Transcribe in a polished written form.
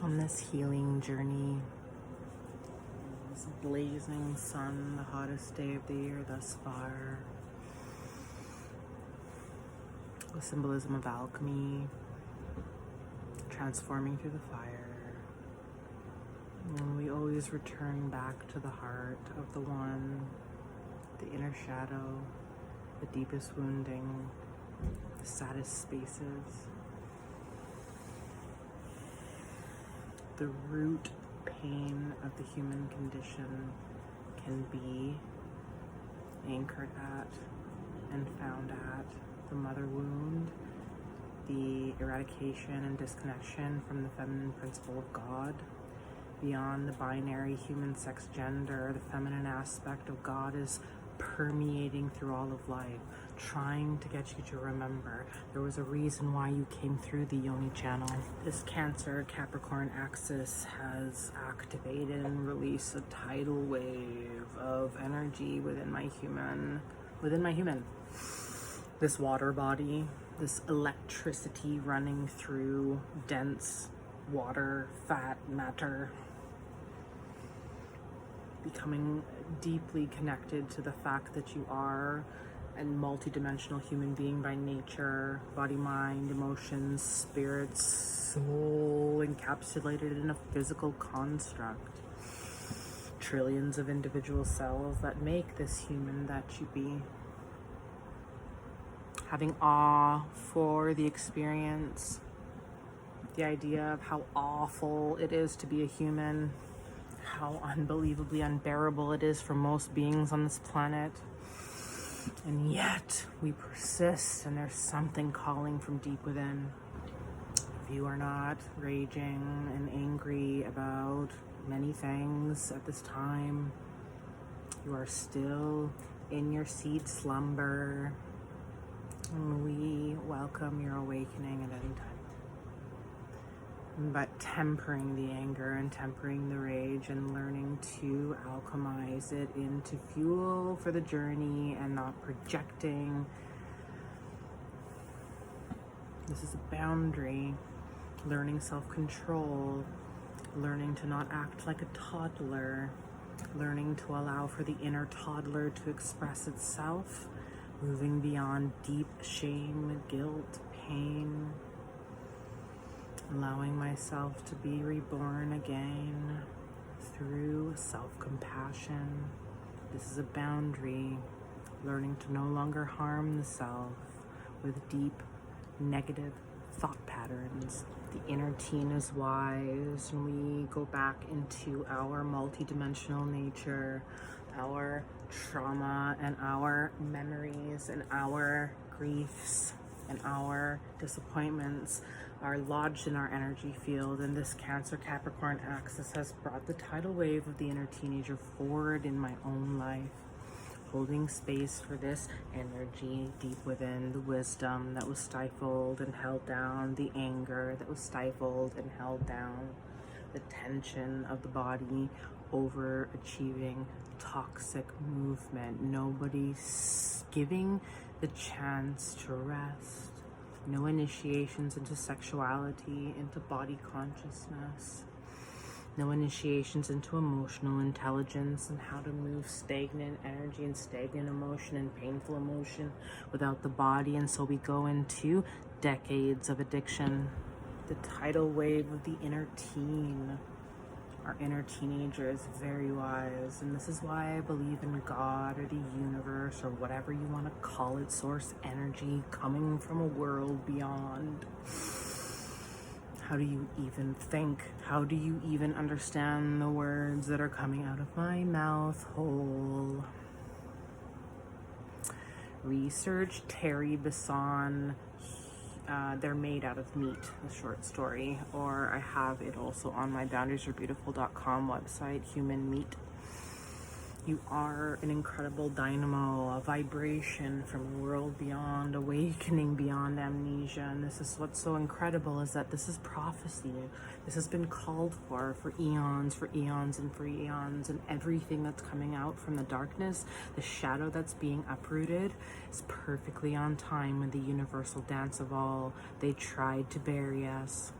on this healing journey. This blazing sun, the hottest day of the year thus far. The symbolism of alchemy, transforming through the fire. And we always return back to the heart of the one, the inner shadow, the deepest wounding, the saddest spaces. The root pain of the human condition can be anchored at and found at the mother wound, the eradication and disconnection from the feminine principle of God. Beyond the binary human sex gender, the feminine aspect of God is permeating through all of life, trying to get you to remember there was a reason why you came through the yoni channel. This Cancer Capricorn axis has activated and released a tidal wave of energy within my human. This water body, this electricity running through dense water, fat, matter, becoming deeply connected to the fact that you are a multidimensional human being by nature, body, mind, emotions, spirits, soul, encapsulated in a physical construct. Trillions of individual cells that make this human that you be. Having awe for the experience, the idea of how awful it is to be a human, how unbelievably unbearable it is for most beings on this planet. And yet we persist, and there's something calling from deep within. If you are not raging and angry about many things at this time, you are still in your seed slumber, and we welcome your awakening at any time. But tempering the anger and tempering the rage and learning to alchemize it into fuel for the journey and not projecting. This is a boundary. Learning self-control, learning to not act like a toddler, learning to allow for the inner toddler to express itself, moving beyond deep shame, guilt, pain. Allowing myself to be reborn again through self-compassion. This is a boundary, learning to no longer harm the self with deep negative thought patterns. The inner teen is wise, and we go back into our multidimensional nature, our trauma and our memories and our griefs and our disappointments are lodged in our energy field, and this Cancer Capricorn axis has brought the tidal wave of the inner teenager forward in my own life, holding space for this energy deep within, the wisdom that was stifled and held down, the anger that was stifled and held down, the tension of the body, overachieving, toxic movement, nobody's giving the chance to rest. No initiations into sexuality, into body consciousness. No initiations into emotional intelligence and how to move stagnant energy and stagnant emotion and painful emotion without the body. And so we go into decades of addiction. The tidal wave of the inner teen. Our inner teenager is very wise, and this is why I believe in God or the universe or whatever you want to call it, source energy coming from a world beyond. How do you even think? How do you even understand the words that are coming out of my mouth hole? Research Terry Besson. They're Made Out of Meat, the short story, or I have it also on my boundariesAreBeautiful.com website, Human Meat. You are an incredible dynamo, a vibration from a world beyond, awakening beyond amnesia. And this is what's so incredible, is that this is prophecy. This has been called for eons, for eons and for eons. And everything that's coming out from the darkness, the shadow that's being uprooted, is perfectly on time with the universal dance of all. They tried to bury us.